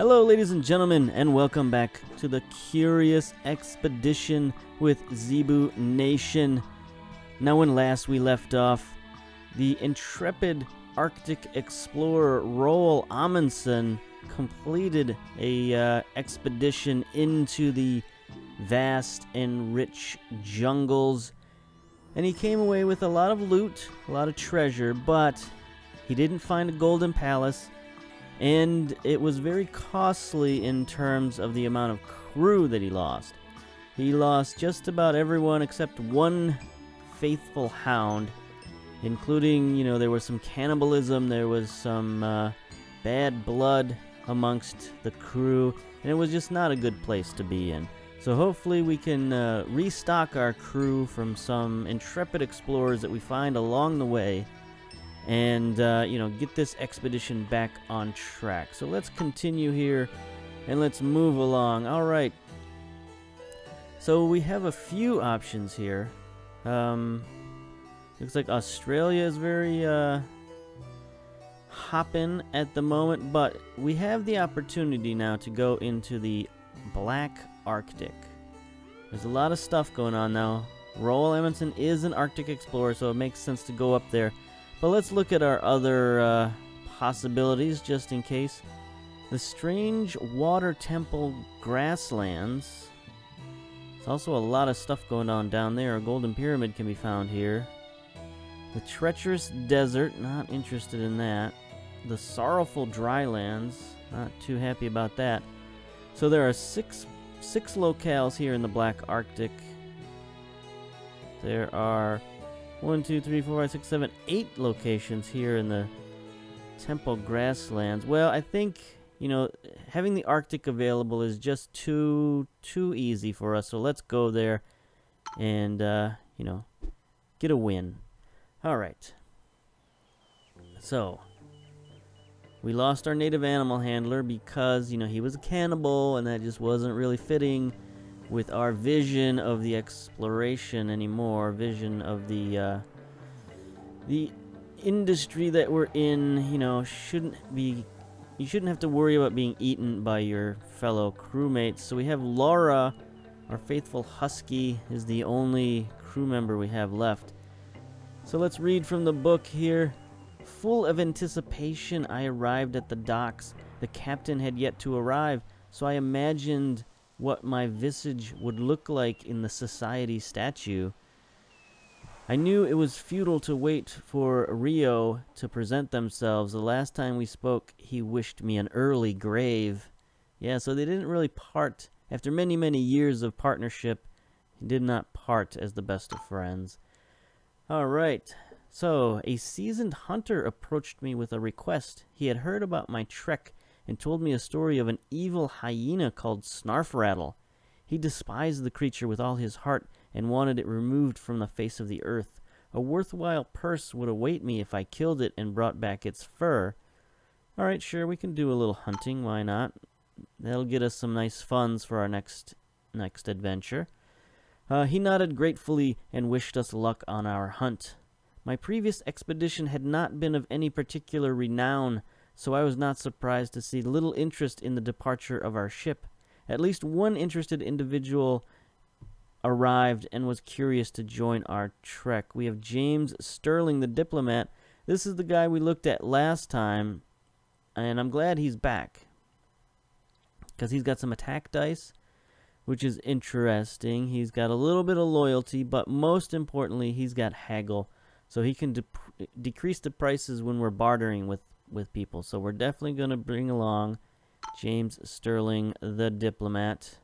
Hello, ladies and gentlemen, and welcome back to the Curious Expedition with Zebu Nation. Now, when last we left off, the intrepid Arctic explorer Roald Amundsen completed a expedition into the vast and rich jungles, and he came away with a lot of loot, a lot of treasure, but he didn't find a golden palace. And it was very costly in terms of the amount of crew that he lost. He lost just about everyone except one faithful hound, including, there was some cannibalism, there was some bad blood amongst the crew, and it was just not a good place to be in. So hopefully we can restock our crew from some intrepid explorers that we find along the way, and get this expedition back on track. So let's continue here and let's move along. All right, so we have a few options here. Looks like Australia is very hopping at the moment, but we have the opportunity now to go into the Black Arctic. There's a lot of stuff going on now. Roald Amundsen is an Arctic explorer, so it makes sense to go up there. But let's look at our other possibilities, just in case. The Strange Water Temple Grasslands. There's also a lot of stuff going on down there. A golden pyramid can be found here. The Treacherous Desert, not interested in that. The Sorrowful Drylands, not too happy about that. So there are six locales here in the Black Arctic. There are 1, 2, 3, 4, 5, 6, 7, 8 locations here in the Temple Grasslands. Well, I think, having the Arctic available is just too easy for us. So let's go there and, get a win. All right. So, we lost our native animal handler because, he was a cannibal, and that just wasn't really fitting with our vision of the exploration anymore, vision of the industry that we're in. You shouldn't have to worry about being eaten by your fellow crewmates. So we have Laura, our faithful husky, is the only crew member we have left. So let's read from the book here. Full of anticipation, I arrived at the docks. The captain had yet to arrive, so I imagined what my visage would look like in the society statue. I knew it was futile to wait for Rio to present themselves. The last time we spoke, he wished me an early grave. Yeah, so they didn't really part. After many, many years of partnership, he did not part as the best of friends. All right, so a seasoned hunter approached me with a request. He had heard about my trek and told me a story of an evil hyena called Snarfrattle. He despised the creature with all his heart and wanted it removed from the face of the earth. A worthwhile purse would await me if I killed it and brought back its fur. All right, sure, we can do a little hunting. Why not? That'll get us some nice funds for our next adventure. He nodded gratefully and wished us luck on our hunt. My previous expedition had not been of any particular renown, so I was not surprised to see little interest in the departure of our ship. At least one interested individual arrived and was curious to join our trek. We have James Sterling, the Diplomat. This is the guy we looked at last time, and I'm glad he's back, because he's got some attack dice, which is interesting. He's got a little bit of loyalty, but most importantly, he's got haggle, so he can decrease the prices when we're bartering with people. So we're definitely going to bring along James Sterling, the Diplomat.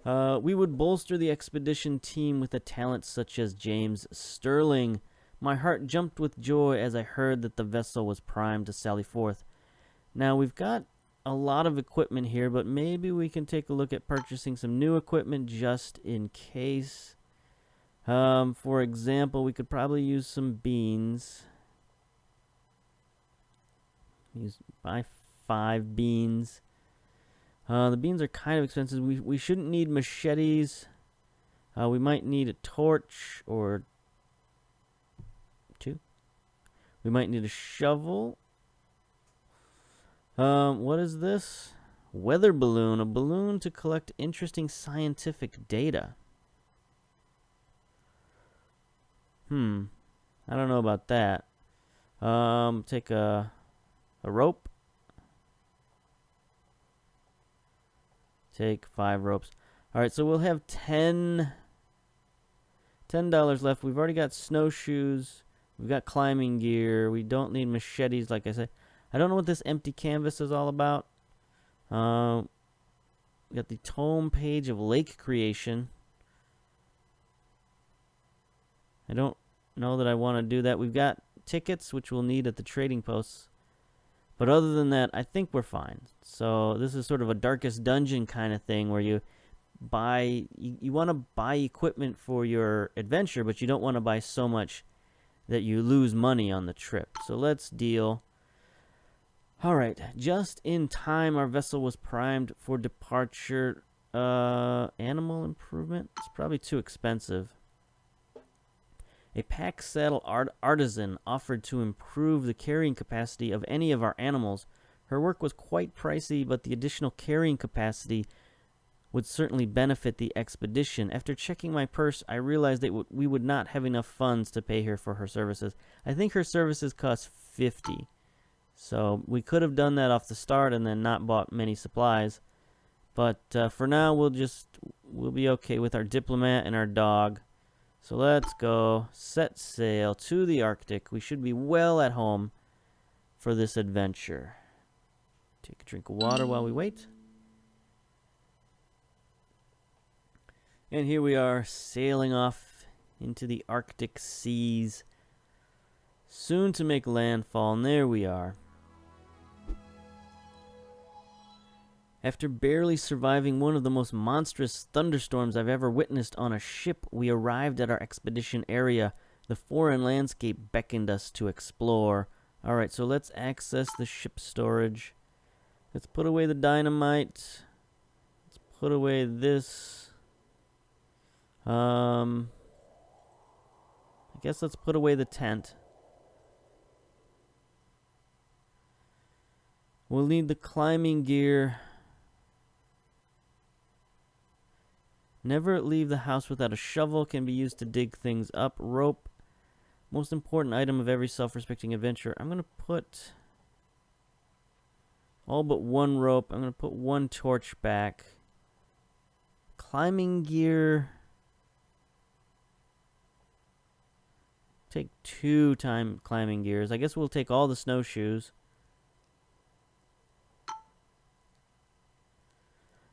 We would bolster the expedition team with a talent such as James Sterling. My heart jumped with joy as I heard that the vessel was primed to sally forth. Now, we've got a lot of equipment here, but maybe we can take a look at purchasing some new equipment just in case. For example, we could probably use some beans. Buy 5 beans. The beans are kind of expensive. We shouldn't need machetes. We might need a torch or 2. We might need a shovel. What is this? Weather balloon, a balloon to collect interesting scientific data. I don't know about that. Take a rope. Take 5 ropes. All right, so we'll have $10 left. We've already got snowshoes. We've got climbing gear. We don't need machetes, like I said. I don't know what this empty canvas is all about. We got the tome page of lake creation. I don't know that I want to do that. We've got tickets, which we'll need at the trading posts. But other than that, I think we're fine. So this is sort of a Darkest Dungeon kind of thing where you buy, you want to buy equipment for your adventure, but you don't want to buy so much that you lose money on the trip. So let's deal. All right, just in time, our vessel was primed for departure. Animal improvement? It's probably too expensive. A pack saddle artisan offered to improve the carrying capacity of any of our animals. Her work was quite pricey, but the additional carrying capacity would certainly benefit the expedition. After checking my purse, I realized that we would not have enough funds to pay her for her services. I think her services cost $50. So we could have done that off the start and then not bought many supplies. But for now, we'll be okay with our diplomat and our dog. So let's go set sail to the Arctic. We should be well at home for this adventure. Take a drink of water while we wait. And here we are sailing off into the Arctic seas. Soon to make landfall, and there we are. After barely surviving one of the most monstrous thunderstorms I've ever witnessed on a ship, we arrived at our expedition area. The foreign landscape beckoned us to explore. Alright, so let's access the ship storage. Let's put away the dynamite. Let's put away this. I guess let's put away the tent. We'll need the climbing gear. Never leave the house without a shovel. Can be used to dig things up. Rope. Most important item of every self-respecting adventurer. I'm going to put all but one rope. I'm going to put one torch back. Climbing gear. Take 2 climbing gears. I guess we'll take all the snowshoes.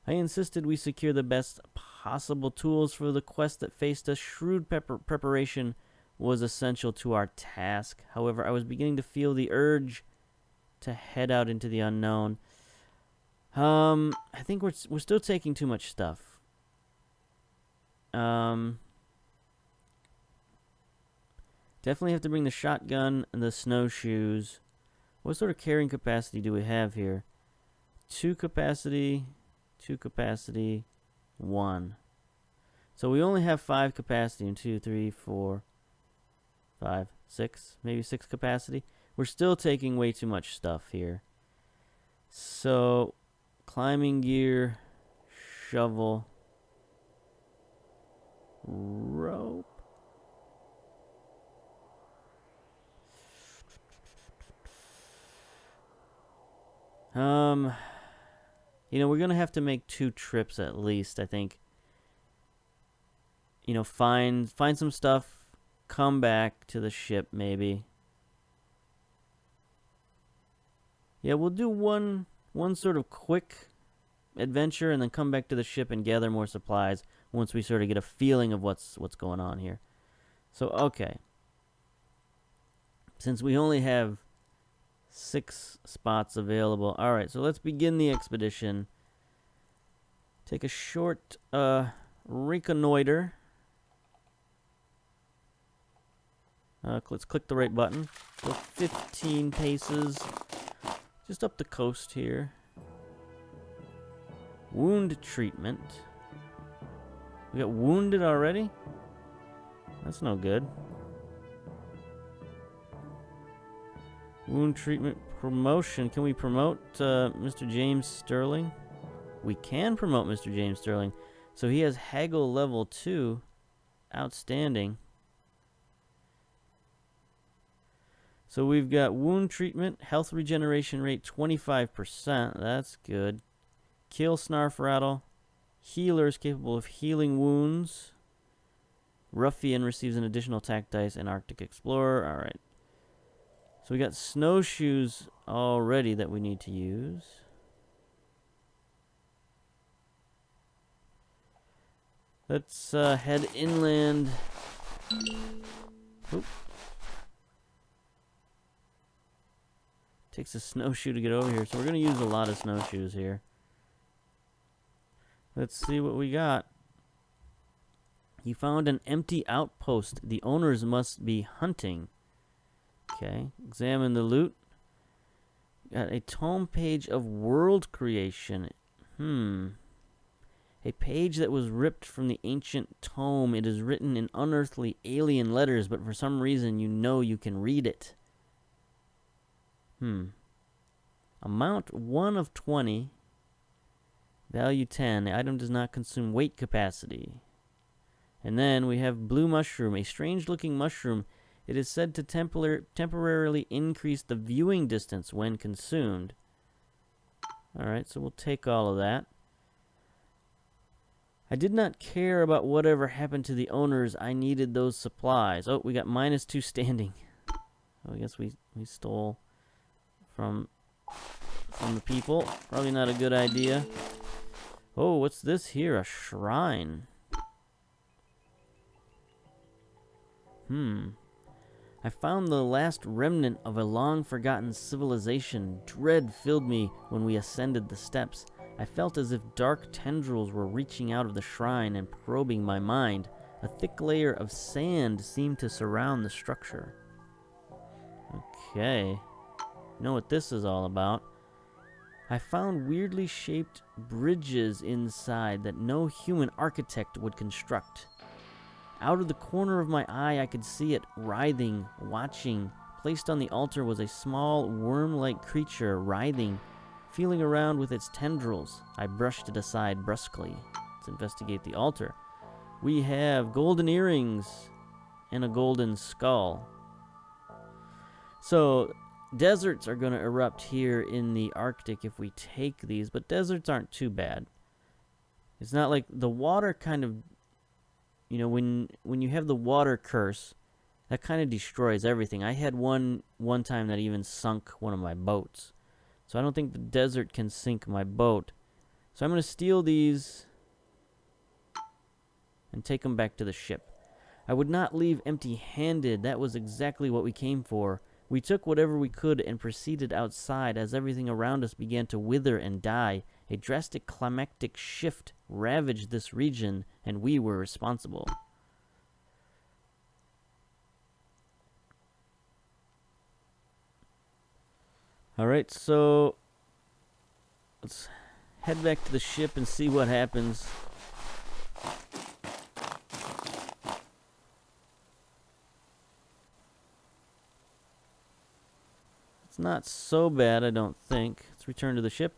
I insisted we secure the best possible tools for the quest that faced us. Shrewd preparation was essential to our task. However, I was beginning to feel the urge to head out into the unknown. I think we're still taking too much stuff. Definitely have to bring the shotgun and the snowshoes. What sort of carrying capacity do we have here? 2 capacity... 2 capacity, 1. So we only have 5 capacity in 2, 3, 4, 5, 6, maybe 6 capacity. We're still taking way too much stuff here. So climbing gear, shovel, rope. You know, we're going to have to make 2 trips at least, I think. You know, find some stuff, come back to the ship maybe. Yeah, we'll do one sort of quick adventure and then come back to the ship and gather more supplies once we sort of get a feeling of what's going on here. So, okay. Since we only have 6 spots available. Alright, so let's begin the expedition. Take a short reconnoiter. Let's click the right button. Go 15 paces. Just up the coast here. Wound treatment. We got wounded already? That's no good. Wound treatment promotion. Can we promote Mr. James Sterling? We can promote Mr. James Sterling. So he has Haggle level 2. Outstanding. So we've got wound treatment, health regeneration rate 25%. That's good. Kill Snarf Rattle. Healers capable of healing wounds. Ruffian receives an additional attack dice, and Arctic Explorer. Alright. So we got snowshoes already that we need to use. Let's head inland. Oop. Takes a snowshoe to get over here, so we're going to use a lot of snowshoes here. Let's see what we got. You found an empty outpost. The owners must be hunting. Okay, examine the loot. Got a tome page of world creation. A page that was ripped from the ancient tome. It is written in unearthly alien letters, but for some reason you know you can read it. Amount 1 of 20. Value 10. The item does not consume weight capacity. And then we have blue mushroom, a strange-looking mushroom. It is said to temporarily increase the viewing distance when consumed. Alright, so we'll take all of that. I did not care about whatever happened to the owners. I needed those supplies. Oh, we got -2 standing. Oh, I guess we stole from the people. Probably not a good idea. Oh, what's this here? A shrine. I found the last remnant of a long-forgotten civilization. Dread filled me when we ascended the steps. I felt as if dark tendrils were reaching out of the shrine and probing my mind. A thick layer of sand seemed to surround the structure. Okay. Know what this is all about. I found weirdly shaped bridges inside that no human architect would construct. Out of the corner of my eye, I could see it writhing, watching. Placed on the altar was a small, worm-like creature, writhing, feeling around with its tendrils. I brushed it aside brusquely. Let's investigate the altar. We have golden earrings and a golden skull. So, deserts are going to erupt here in the Arctic if we take these, but deserts aren't too bad. It's not like the water kind of, you know, when you have the water curse, that kind of destroys everything. I had one time that even sunk one of my boats. So I don't think the desert can sink my boat. So I'm going to steal these and take them back to the ship. I would not leave empty-handed. That was exactly what we came for. We took whatever we could and proceeded outside as everything around us began to wither and die. A drastic climactic shift ravaged this region, and we were responsible. Alright, so let's head back to the ship and see what happens. It's not so bad, I don't think. Let's return to the ship.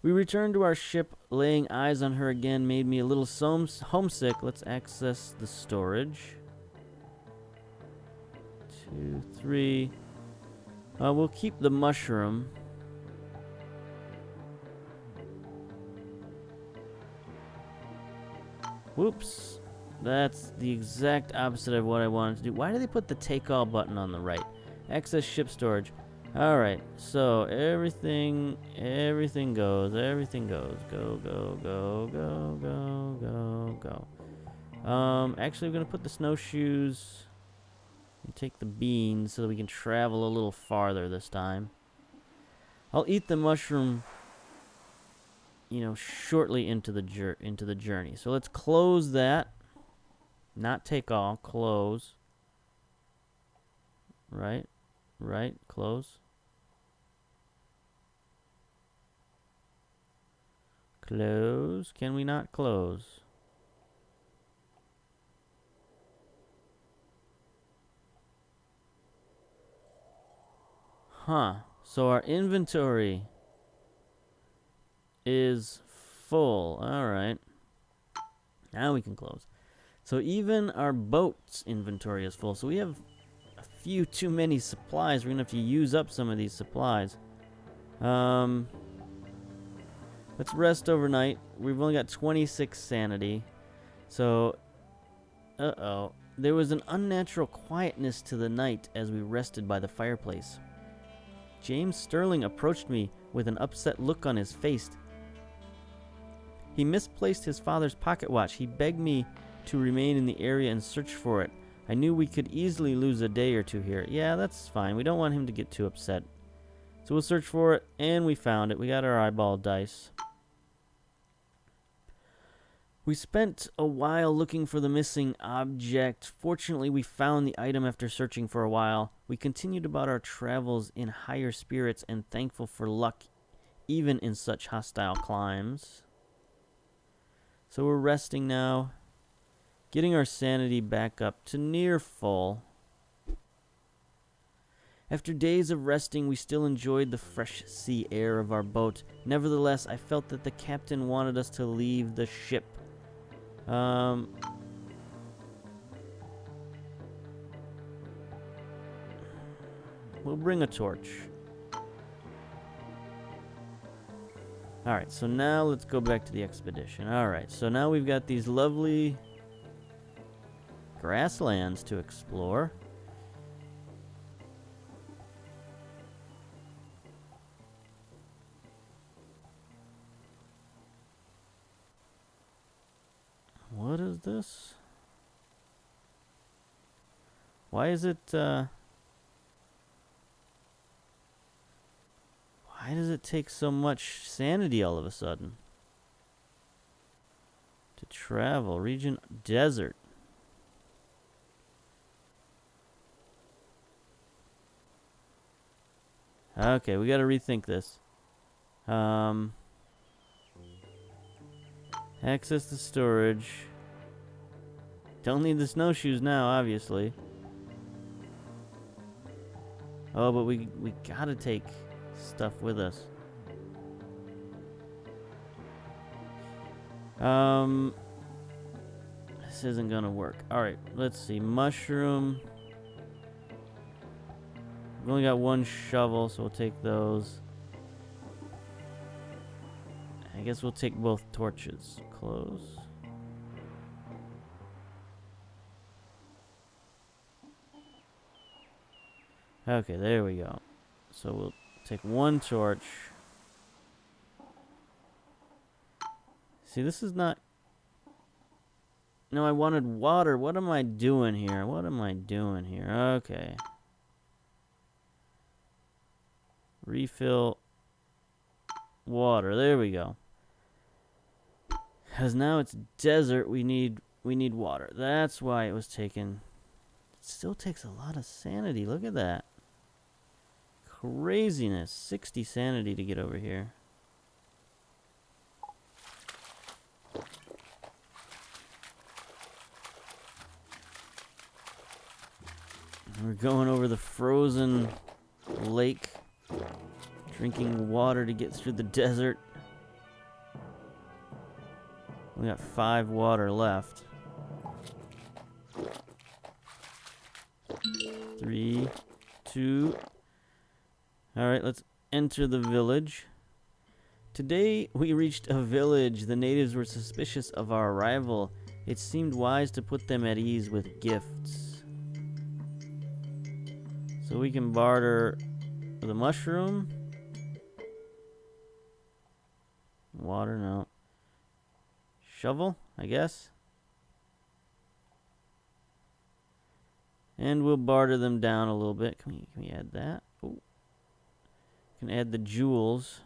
We returned to our ship. Laying eyes on her again made me a little homesick. Let's access the storage. 2, 3. We'll keep the mushroom. Whoops. That's the exact opposite of what I wanted to do. Why do they put the take all button on the right? Access ship storage. Alright, so everything goes. Everything goes. Go, go, go, go, go, go, go. Actually, we're going to put the snowshoes and take the beans so that we can travel a little farther this time. I'll eat the mushroom, you know, shortly into the journey. So let's close that. Not take all, close. Right, close. Close. Can we not close? Huh. So our inventory is full. Alright. Now we can close. So even our boat's inventory is full. So we have a few too many supplies. We're going to have to use up some of these supplies. Let's rest overnight. We've only got 26 sanity. So, uh-oh. There was an unnatural quietness to the night as we rested by the fireplace. James Sterling approached me with an upset look on his face. He misplaced his father's pocket watch. He begged me to remain in the area and search for it. I knew we could easily lose a day or two here. Yeah, that's fine. We don't want him to get too upset. So we'll search for it, and we found it. We got our eyeball dice. We spent a while looking for the missing object. Fortunately, we found the item after searching for a while. We continued about our travels in higher spirits and thankful for luck, even in such hostile climes. So we're resting now, getting our sanity back up to near full. After days of resting, we still enjoyed the fresh sea air of our boat. Nevertheless, I felt that the captain wanted us to leave the ship. We'll bring a torch. Alright, so now let's go back to the expedition. Alright, so now we've got these lovely grasslands to explore. What is this? Why is it, why does it take so much sanity all of a sudden? To travel. Region desert. Okay, we gotta rethink this. Access the storage. Don't need the snowshoes now, obviously. Oh, but we gotta take stuff with us. This isn't gonna work. Alright, let's see. Mushroom. We've only got one shovel, so we'll take those. I guess we'll take both torches. Close. Okay, there we go. So we'll take one torch. See, this is not... No, I wanted water. What am I doing here? What am I doing here? Okay. Refill water. There we go. Because now it's desert, we need water. That's why it was taken. It still takes a lot of sanity. Look at that. Craziness. 60 sanity to get over here. We're going over the frozen lake, drinking water to get through the desert. We got 5 water left. 3, 2. Alright, let's enter the village. Today we reached a village. The natives were suspicious of our arrival. It seemed wise to put them at ease with gifts. So we can barter the mushroom. Water, no. Shovel, I guess. And we'll barter them down a little bit. Can we add that? Oh. Can add the jewels.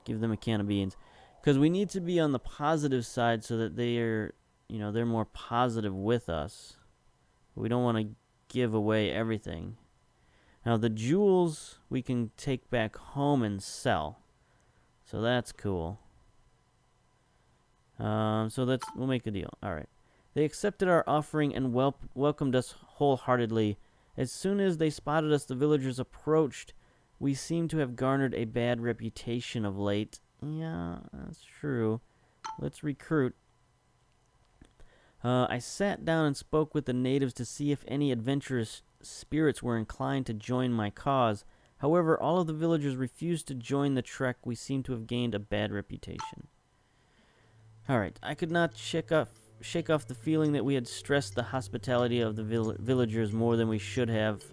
Give them a can of beans. Because we need to be on the positive side so that they are, you know, they're more positive with us. We don't want to give away everything. Now the jewels we can take back home and sell. So that's cool. So we'll make a deal. Alright. They accepted our offering and welcomed us wholeheartedly. As soon as they spotted us, the villagers approached. We seem to have garnered a bad reputation of late. Yeah, that's true. Let's recruit. I sat down and spoke with the natives to see if any adventurous spirits were inclined to join my cause. However, all of the villagers refused to join the trek. We seem to have gained a bad reputation. Alright, I could not shake off the feeling that we had stressed the hospitality of the villagers more than we should have.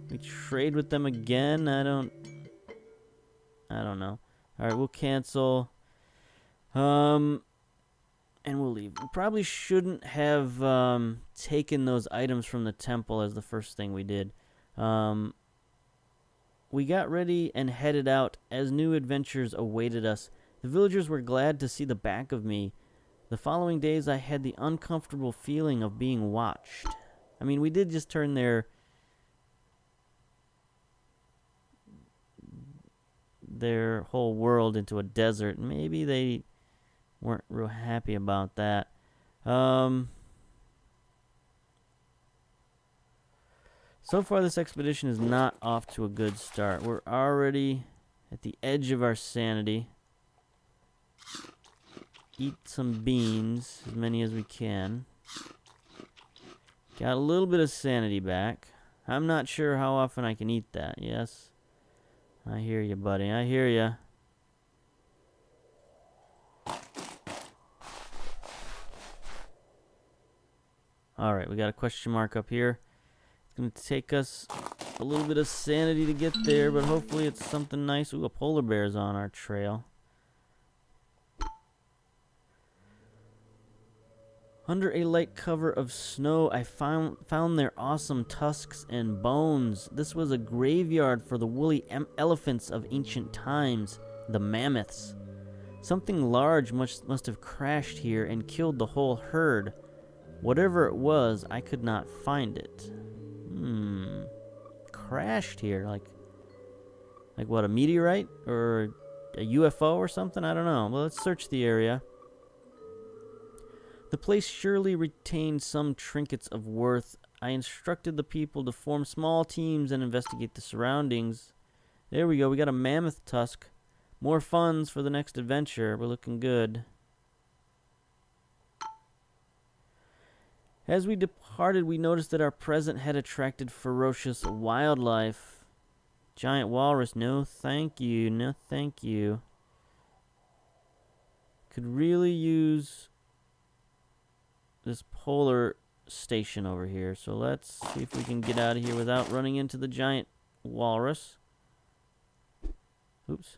We trade with them again? I don't know. Alright, we'll cancel. And we'll leave. We probably shouldn't have taken those items from the temple as the first thing we did. We got ready and headed out as new adventures awaited us. The villagers were glad to see the back of me. The following days I had the uncomfortable feeling of being watched. I mean, we did just turn their whole world into a desert. Maybe they weren't real happy about that. So far, this expedition is not off to a good start. We're already at the edge of our sanity. Eat some beans, as many as we can. Got a little bit of sanity back. I'm not sure how often I can eat that. Yes, I hear you, buddy. I hear you. Alright, we got a question mark up here. It's going to take us a little bit of sanity to get there, but hopefully it's something nice. Ooh, a polar bear's on our trail. Under a light cover of snow, I found their awesome tusks and bones. This was a graveyard for the woolly elephants of ancient times, the mammoths. Something large must have crashed here and killed the whole herd. Whatever it was, I could not find it. Crashed here, like what, a meteorite or a UFO or something? I don't know. Well, let's search the area. The place surely retained some trinkets of worth. I instructed the people to form small teams and investigate the surroundings. There we go. We got a mammoth tusk. More funds for the next adventure. We're looking good. As we departed, we noticed that our present had attracted ferocious wildlife. Giant walrus, no thank you, no thank you. Could really use this polar station over here. So let's see if we can get out of here without running into the giant walrus. Oops.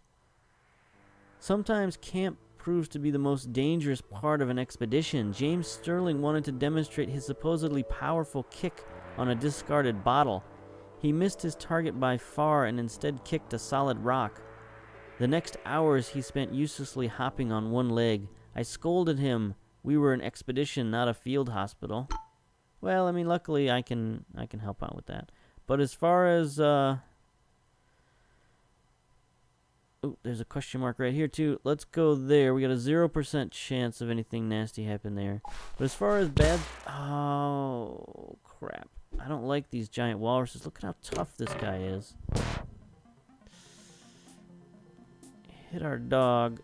Sometimes camp proves to be the most dangerous part of an expedition. James Sterling wanted to demonstrate his supposedly powerful kick on a discarded bottle. He missed his target by far and instead kicked a solid rock. The next hours he spent uselessly hopping on one leg. I scolded him. We were an expedition, not a field hospital. Well, I mean, luckily I can help out with that. But as far as oh, there's a question mark right here, too. Let's go there. We got a 0% chance of anything nasty happening there. But as far as bad... Oh, crap. I don't like these giant walruses. Look at how tough this guy is. Hit our dog.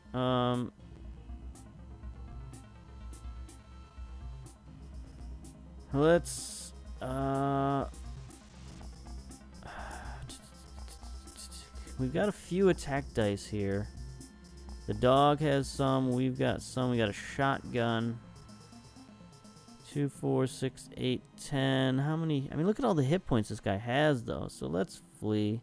Let's... We've got a few attack dice here. The dog has some. We've got some. We got a shotgun. 2, 4, 6, 8, 10. How many? I mean, look at all the hit points this guy has, though. So let's flee.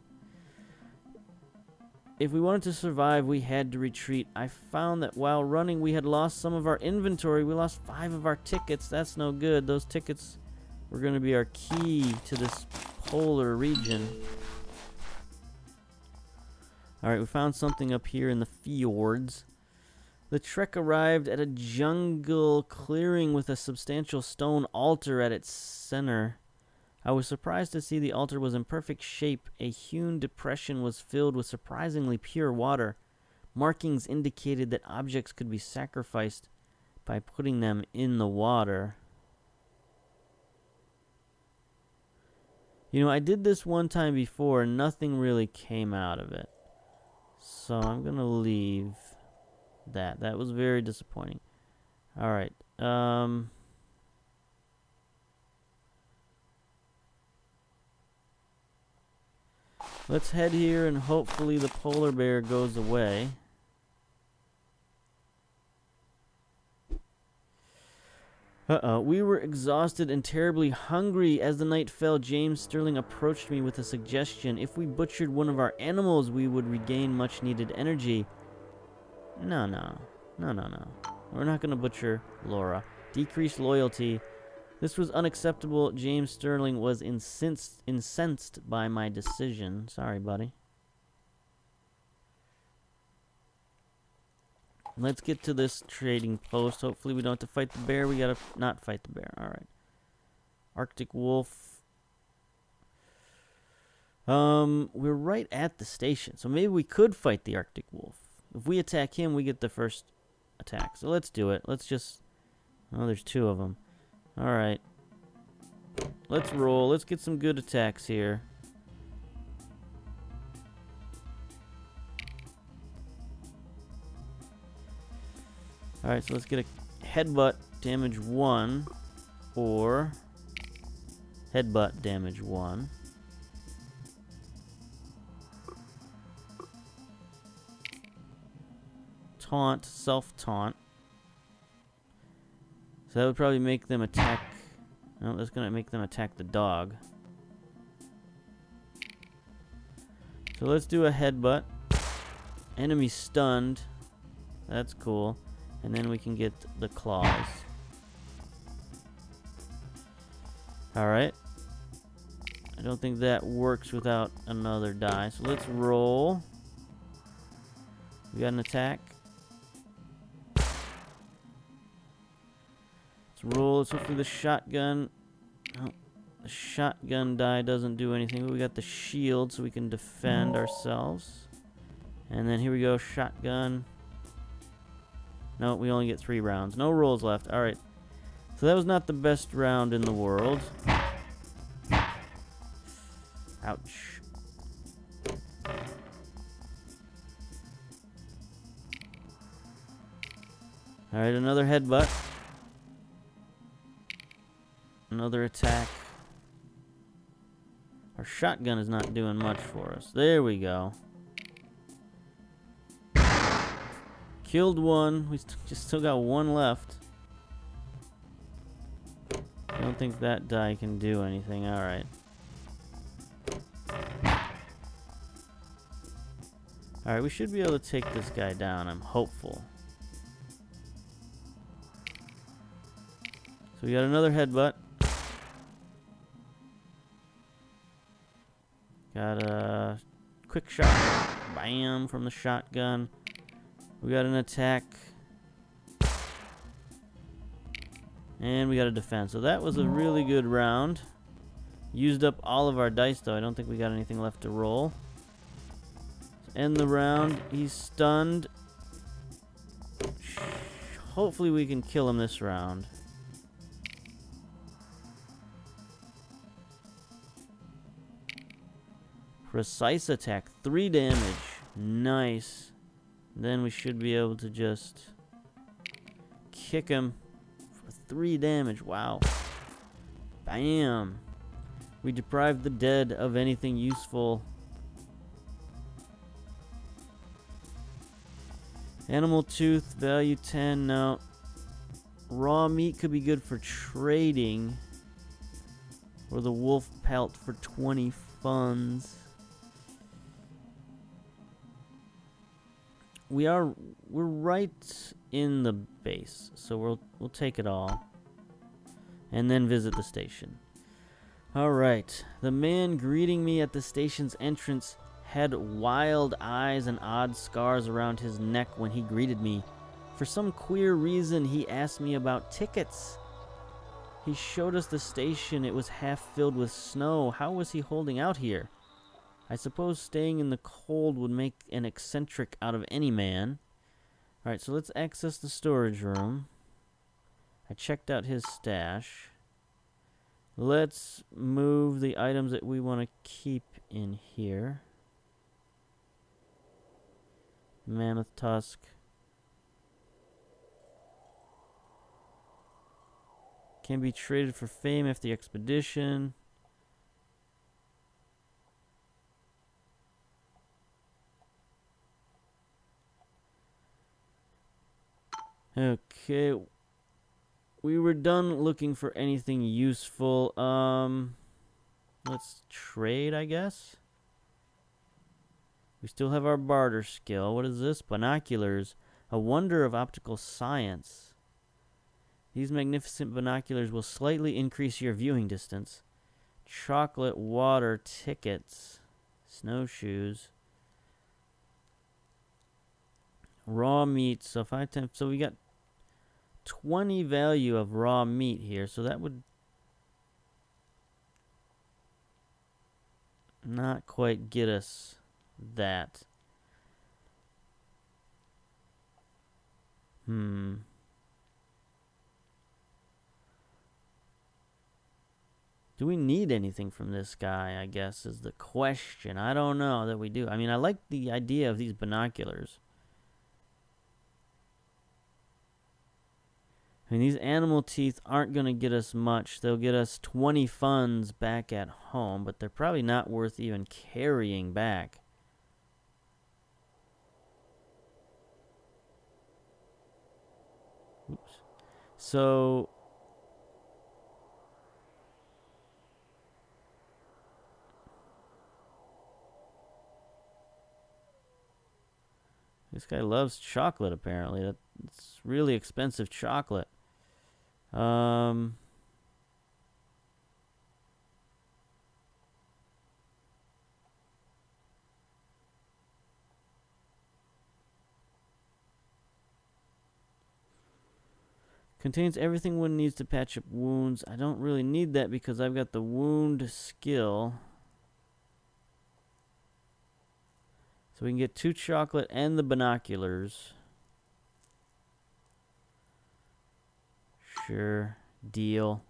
If we wanted to survive, we had to retreat. I found that while running, we had lost some of our inventory. We lost 5 of our tickets. That's no good. Those tickets were going to be our key to this polar region. Alright, we found something up here in the fjords. The trek arrived at a jungle clearing with a substantial stone altar at its center. I was surprised to see the altar was in perfect shape. A hewn depression was filled with surprisingly pure water. Markings indicated that objects could be sacrificed by putting them in the water. You know, I did this one time before and nothing really came out of it. So I'm going to leave that. That was very disappointing. All right. Let's head here and hopefully the polar bear goes away. Uh-oh. We were exhausted and terribly hungry. As the night fell, James Sterling approached me with a suggestion. If we butchered one of our animals, we would regain much-needed energy. No. We're not going to butcher Laura. Decreased loyalty. This was unacceptable. James Sterling was incensed by my decision. Sorry, buddy. Let's get to this trading post. Hopefully we don't have to fight the bear. We gotta not fight the bear. Alright. Arctic wolf. We're right at the station. So maybe we could fight the Arctic wolf. If we attack him, we get the first attack. So let's do it. Let's just... Oh, there's two of them. Alright. Let's roll. Let's get some good attacks here. Alright, so let's get a headbutt damage 1 or headbutt damage 1. Taunt, self-taunt. So that would probably make them attack... No, that's going to make them attack the dog. So let's do a headbutt. Enemy stunned. That's cool. And then we can get the claws. Alright. I don't think that works without another die. So let's roll. We got an attack. Let's roll. Let's hopefully the shotgun. Oh, the shotgun die doesn't do anything. But we got the shield so we can defend ourselves. And then here we go. Shotgun. No, we only get 3 rounds. No rolls left. Alright. So that was not the best round in the world. Ouch. Alright, another headbutt. Another attack. Our shotgun is not doing much for us. There we go. Killed one. We just still got one left. I don't think that die can do anything. Alright. Alright, we should be able to take this guy down. I'm hopeful. So we got another headbutt. Got a quick shot. Bam! From the shotgun. We got an attack. And we got a defense. So that was a really good round. Used up all of our dice, though. I don't think we got anything left to roll. Let's end the round. He's stunned. Hopefully we can kill him this round. Precise attack. 3 damage. Nice. Then we should be able to just kick him for 3 damage. Wow. Bam. We deprived the dead of anything useful. Animal tooth, value 10. No. Raw meat could be good for trading. Or the wolf pelt for 20 funds. We're right in the base, so we'll take it all. And then visit the station. Alright. The man greeting me at the station's entrance had wild eyes and odd scars around his neck when he greeted me. For some queer reason, he asked me about tickets. He showed us the station. It was half filled with snow. How was he holding out here? I suppose staying in the cold would make an eccentric out of any man. Alright, so let's access the storage room. I checked out his stash. Let's move the items that we want to keep in here. Mammoth tusk. Can be traded for fame after the expedition. Okay. We were done looking for anything useful. Let's trade, I guess. We still have our barter skill. What is this? Binoculars. A wonder of optical science. These magnificent binoculars will slightly increase your viewing distance. Chocolate water tickets. Snowshoes. Raw meat. So 5 times. So we got 20 value of raw meat here. So that would not quite get us that. Do we need anything from this guy, I guess, is the question. I don't know that we do. I mean, I like the idea of these binoculars. I mean, these animal teeth aren't going to get us much. They'll get us 20 funds back at home, but they're probably not worth even carrying back. Oops. So this guy loves chocolate, apparently. That's really expensive chocolate. Contains everything one needs to patch up wounds. I don't really need that because I've got the wound skill. So we can get 2 chocolate and the binoculars. Sure. Deal.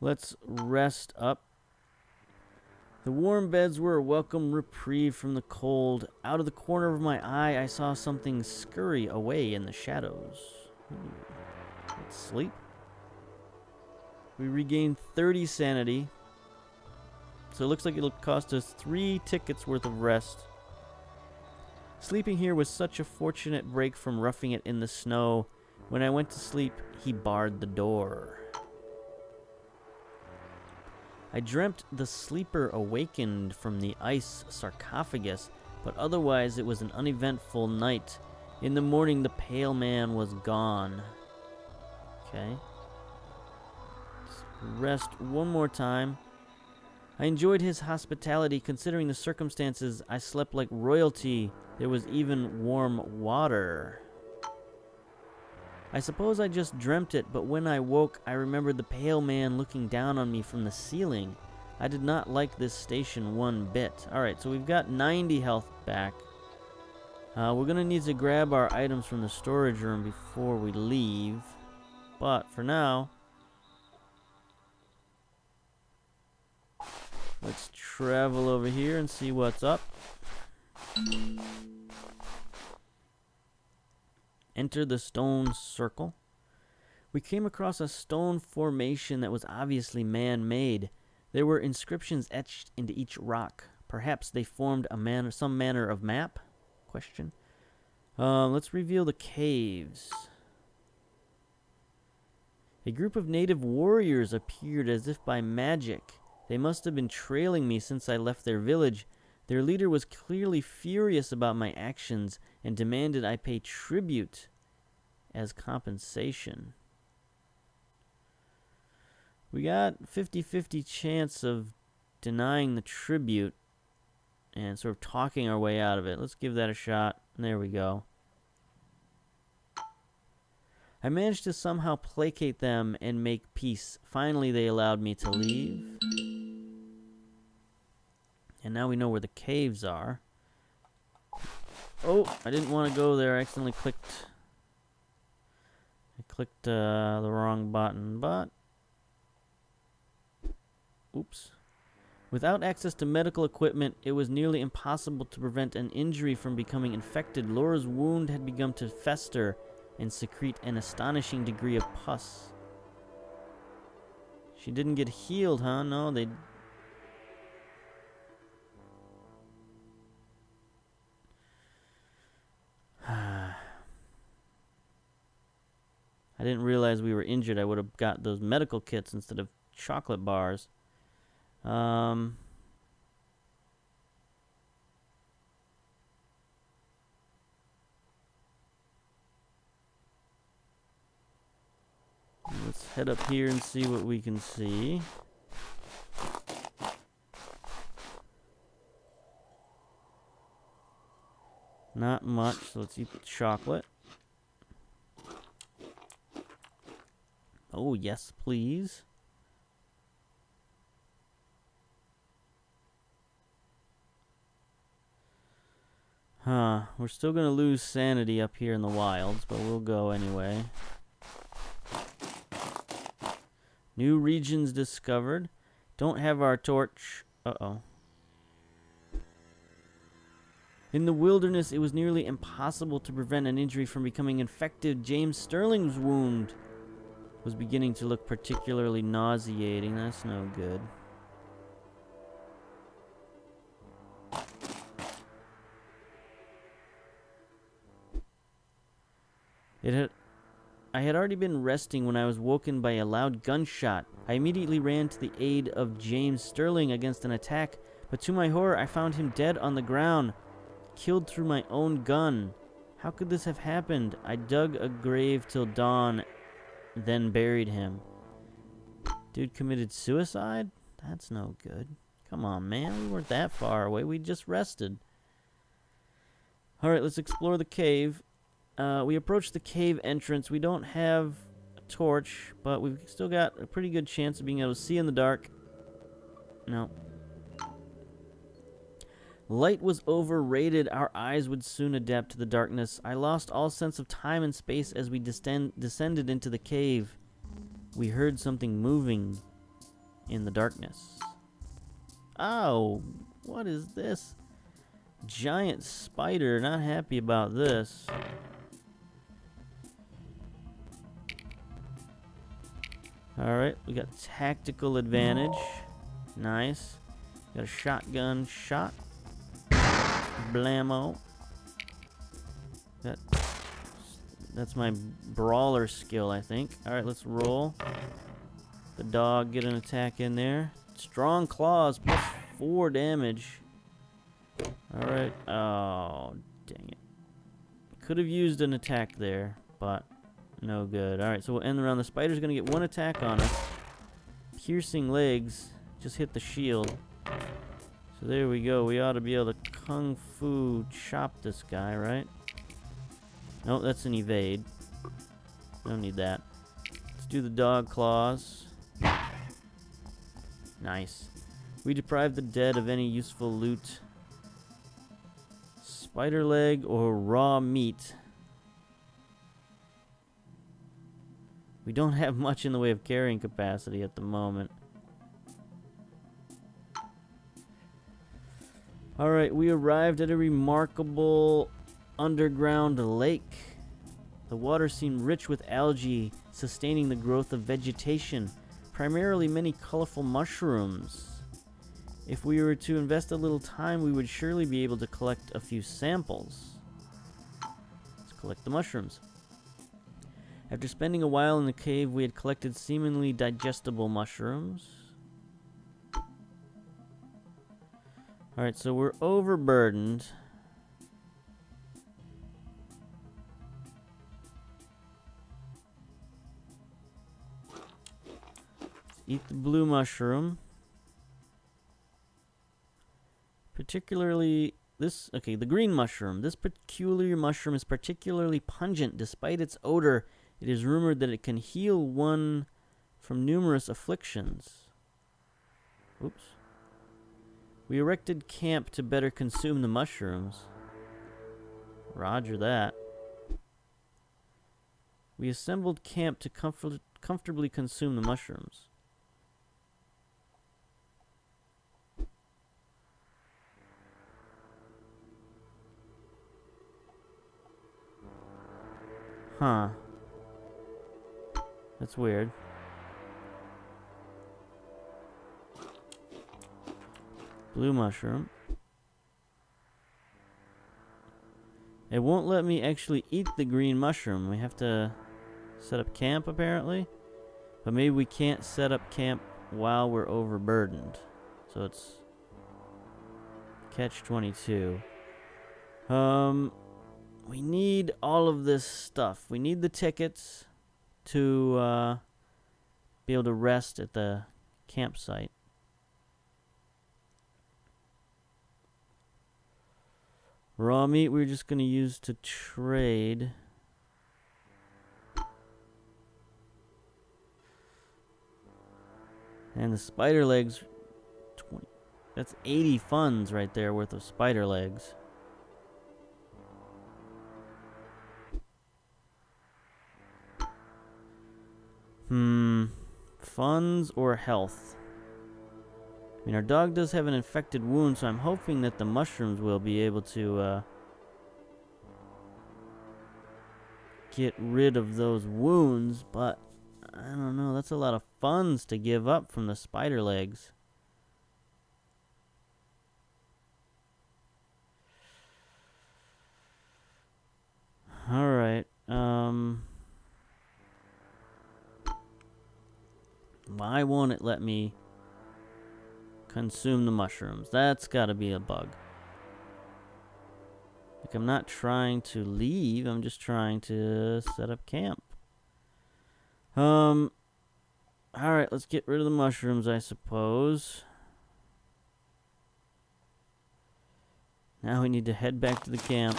Let's rest up. The warm beds were a welcome reprieve from the cold. Out of the corner of my eye, I saw something scurry away in the shadows. Let's sleep. We regained 30 sanity. So it looks like it'll cost us 3 tickets worth of rest. Sleeping here was such a fortunate break from roughing it in the snow. When I went to sleep, he barred the door. I dreamt the sleeper awakened from the ice sarcophagus, but otherwise it was an uneventful night. In the morning, the pale man was gone. Okay. Let's rest one more time. I enjoyed his hospitality. Considering the circumstances, I slept like royalty. There was even warm water. I suppose I just dreamt it, but when I woke, I remembered the pale man looking down on me from the ceiling. I did not like this station one bit. Alright, so we've got 90 health back. We're going to need to grab our items from the storage room before we leave. But for now, let's travel over here and see what's up. Enter the stone circle. We came across a stone formation that was obviously man-made. There were inscriptions etched into each rock. Perhaps they formed some manner of map? Question. Let's reveal the caves. A group of native warriors appeared as if by magic. They must have been trailing me since I left their village. Their leader was clearly furious about my actions and demanded I pay tribute as compensation. We got 50-50 chance of denying the tribute and sort of talking our way out of it. Let's give that a shot. There we go. I managed to somehow placate them and make peace. Finally, they allowed me to leave. And now we know where the caves are. Oh, I didn't want to go there. I accidentally clicked clicked the wrong button, but... Oops. Without access to medical equipment, it was nearly impossible to prevent an injury from becoming infected. Laura's wound had begun to fester and secrete an astonishing degree of pus. She didn't get healed, huh? No, they... I didn't realize we were injured. I would have got those medical kits instead of chocolate bars. Let's head up here and see what we can see. Not much, so let's eat the chocolate. Oh, yes, please. Huh, we're still gonna lose sanity up here in the wilds, but we'll go anyway. New regions discovered. Don't have our torch. Uh-oh. In the wilderness, it was nearly impossible to prevent an injury from becoming infected. James Sterling's wound was beginning to look particularly nauseating. That's no good. I had already been resting when I was woken by a loud gunshot. I immediately ran to the aid of James Sterling against an attack, but to my horror, I found him dead on the ground, killed through my own gun. How could this have happened? I dug a grave till dawn, then buried him. Dude committed suicide? That's no good. Come on, man. We weren't that far away. We just rested. Alright, let's explore the cave. We approached the cave entrance. We don't have a torch, but we've still got a pretty good chance of being able to see in the dark. No. Light was overrated. Our eyes would soon adapt to the darkness. I lost all sense of time and space as we descended into the cave. We heard something moving in the darkness. Oh, what is this? Giant spider. Not happy about this. Alright, we got tactical advantage. Nice. Got a shotgun shot. Blammo. That's my brawler skill, I think. Alright, let's roll. The dog, get an attack in there. Strong claws, plus 4 damage. Alright. Oh, dang it. Could have used an attack there, but no good. Alright, so we'll end the round. The spider's going to get 1 attack on us. Piercing legs. Just hit the shield. So there we go. We ought to be able to kung fu chop this guy, right? Nope, that's an evade. Don't need that. Let's do the dog claws. Nice. We deprive the dead of any useful loot. Spider leg or raw meat. We don't have much in the way of carrying capacity at the moment. Alright, we arrived at a remarkable underground lake. The water seemed rich with algae, sustaining the growth of vegetation, primarily many colorful mushrooms. If we were to invest a little time, we would surely be able to collect a few samples. Let's collect the mushrooms. After spending a while in the cave, we had collected seemingly digestible mushrooms. Alright, so we're overburdened. Let's eat the blue mushroom. Particularly this, okay, the green mushroom. This peculiar mushroom is particularly pungent. Despite its odor, it is rumored that it can heal one from numerous afflictions. Oops. We erected camp to better consume the mushrooms. Roger that. We assembled camp to comfortably consume the mushrooms. Huh. That's weird. Blue mushroom. It won't let me actually eat the green mushroom. We have to set up camp, apparently. But maybe we can't set up camp while we're overburdened. So it's catch-22. We need all of this stuff. We need the tickets to be able to rest at the campsite. Raw meat we're just going to use to trade. And the spider legs, 20. That's 80 funds right there worth of spider legs. Funds or health? I mean, our dog does have an infected wound, so I'm hoping that the mushrooms will be able to get rid of those wounds, but I don't know. That's a lot of funds to give up from the spider legs. All right. Why won't it let me consume the mushrooms? That's got to be a bug. Like, I'm not trying to leave. I'm just trying to set up camp. All right, let's get rid of the mushrooms, I suppose. Now we need to head back to the camp.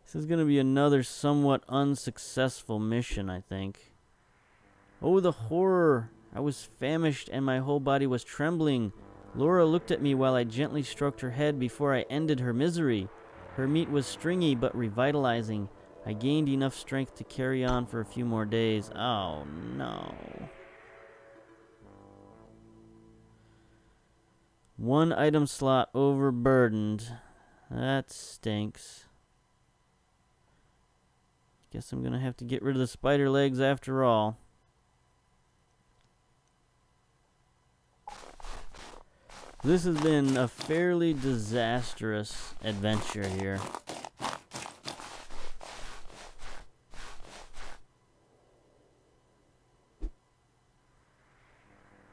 This is going to be another somewhat unsuccessful mission, I think. Oh, the horror! I was famished and my whole body was trembling. Laura looked at me while I gently stroked her head before I ended her misery. Her meat was stringy but revitalizing. I gained enough strength to carry on for a few more days. Oh, no. One item slot overburdened. That stinks. Guess I'm gonna have to get rid of the spider legs after all. This has been a fairly disastrous adventure here.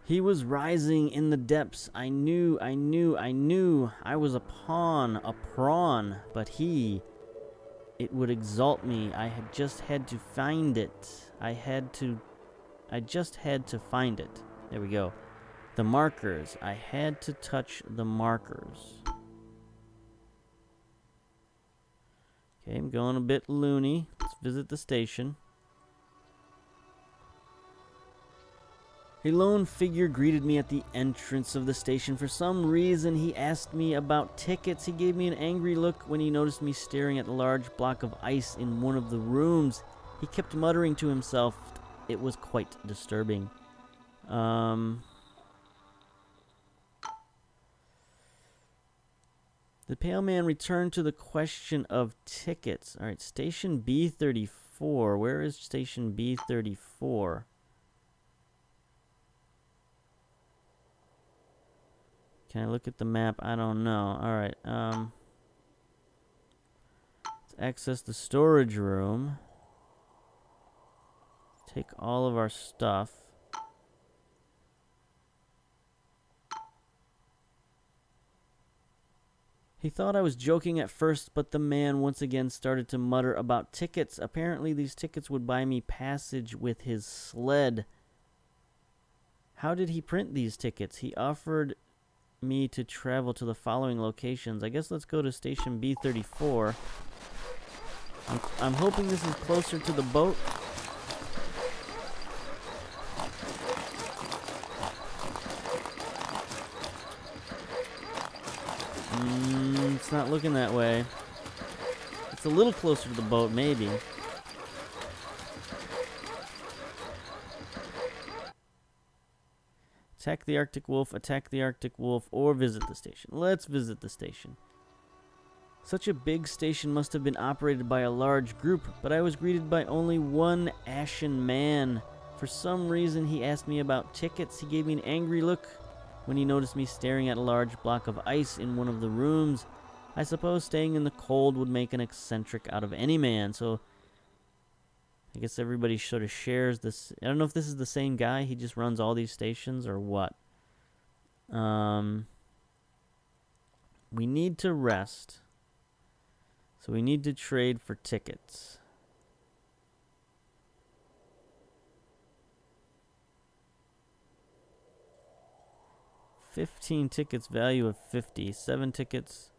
He was rising in the depths. I knew. I was a pawn, a prawn, but it would exalt me. I had just had to find it. I just had to find it. There we go. The markers. I had to touch the markers. Okay, I'm going a bit loony. Let's visit the station. A lone figure greeted me at the entrance of the station. For some reason, he asked me about tickets. He gave me an angry look when he noticed me staring at a large block of ice in one of the rooms. He kept muttering to himself. It was quite disturbing. The pale man returned to the question of tickets. All right, station B34. Where is station B34? Can I look at the map? I don't know. Alright, let's access the storage room. Take all of our stuff. He thought I was joking at first, but the man once again started to mutter about tickets. Apparently these tickets would buy me passage with his sled. How did he print these tickets? He offered me to travel to the following locations. I guess let's go to station B34. I'm hoping this is closer to the boat. It's not looking that way. It's a little closer to the boat, maybe. Attack the Arctic Wolf, or visit the station. Let's visit the station. Such a big station must have been operated by a large group, but I was greeted by only one ashen man. For some reason, he asked me about tickets. He gave me an angry look when he noticed me staring at a large block of ice in one of the rooms. I suppose staying in the cold would make an eccentric out of any man, so I guess everybody sort of shares this. I don't know if this is the same guy. He just runs all these stations or what. We need to rest. So we need to trade for tickets. $15 tickets, value of 50. 7 tickets.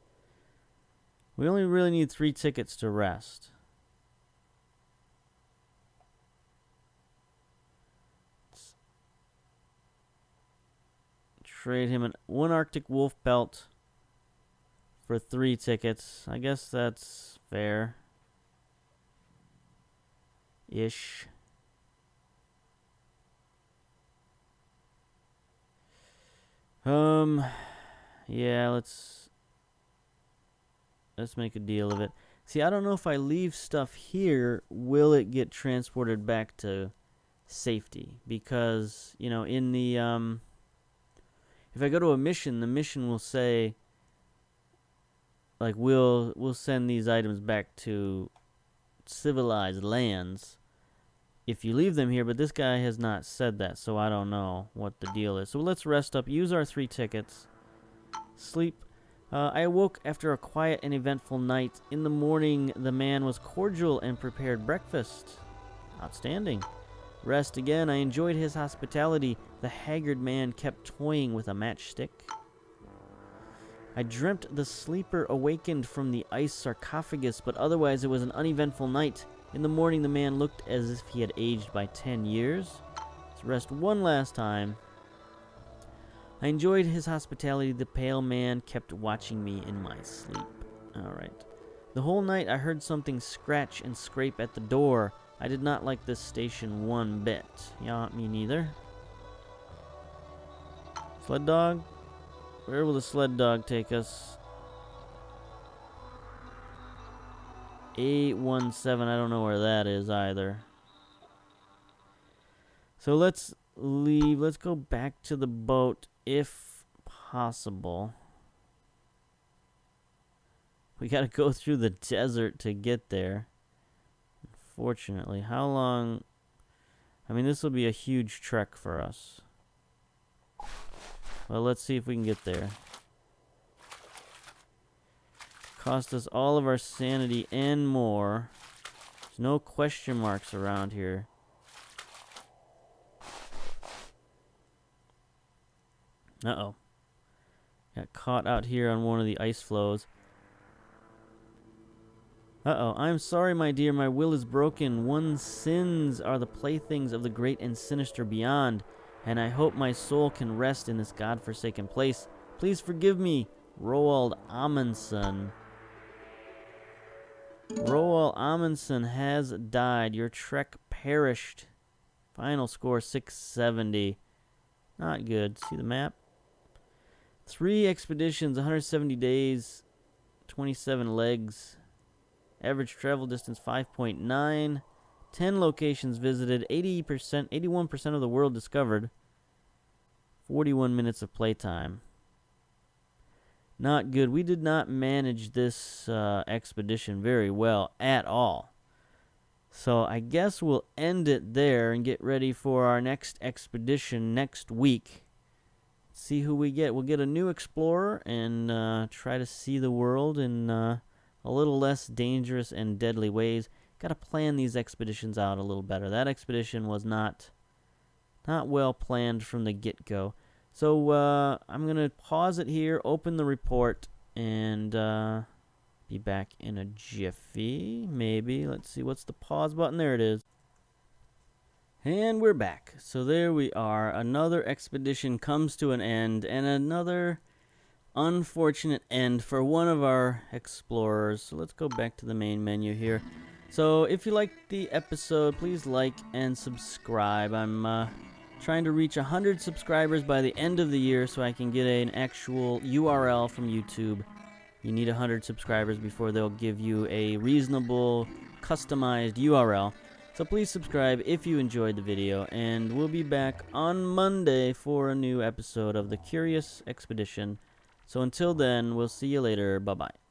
We only really need 3 tickets to rest. Trade him 1 Arctic Wolf belt for 3 tickets. I guess that's fair. Ish. Yeah, let's make a deal of it. See, I don't know if I leave stuff here, will it get transported back to safety? Because, you know, in the if I go to a mission, the mission will say, like, we'll send these items back to civilized lands if you leave them here, but this guy has not said that, so I don't know what the deal is. So let's rest up, use our 3 tickets, sleep. I awoke after a quiet and eventful night. In the morning, the man was cordial and prepared breakfast. Outstanding. Rest again. I enjoyed his hospitality. The haggard man kept toying with a matchstick. I dreamt the sleeper awakened from the ice sarcophagus, but otherwise it was an uneventful night. In the morning, the man looked as if he had aged by 10 years. Let's rest one last time. I enjoyed his hospitality. The pale man kept watching me in my sleep. Alright. The whole night I heard something scratch and scrape at the door. I did not like this station one bit. Yeah, me neither. Sled dog? Where will the sled dog take us? 817, I don't know where that is either. So let's leave. Let's go back to the boat if possible. We gotta go through the desert to get there. Unfortunately. How long? I mean, this will be a huge trek for us. Well, let's see if we can get there. Cost us all of our sanity and more. There's no question marks around here. Uh-oh. Got caught out here on one of the ice floes. Uh-oh. I'm sorry, my dear. My will is broken. One's sins are the playthings of the great and sinister beyond, and I hope my soul can rest in this godforsaken place. Please forgive me, Roald Amundsen. Roald Amundsen has died. Your trek perished. Final score 670. Not good. See the map? 3 expeditions, 170 days, 27 legs. Average travel distance 5.9. 10 locations visited, 81% of the world discovered. 41 minutes of playtime. Not good. We did not manage this expedition very well at all. So I guess we'll end it there and get ready for our next expedition next week. See who we get. We'll get a new explorer and try to see the world in a little less dangerous and deadly ways. Got to plan these expeditions out a little better. That expedition was not well planned from the get-go. So I'm going to pause it here, open the report, and be back in a jiffy, maybe. Let's see, what's the pause button? There it is. And we're back. So there we are. Another expedition comes to an end, and another unfortunate end for one of our explorers. So let's go back to the main menu here. So if you liked the episode, please like and subscribe. I'm trying to reach 100 subscribers by the end of the year so I can get an actual URL from YouTube. You need 100 subscribers before they'll give you a reasonable, customized URL. So please subscribe if you enjoyed the video, and we'll be back on Monday for a new episode of The Curious Expedition. So until then, we'll see you later. Bye-bye.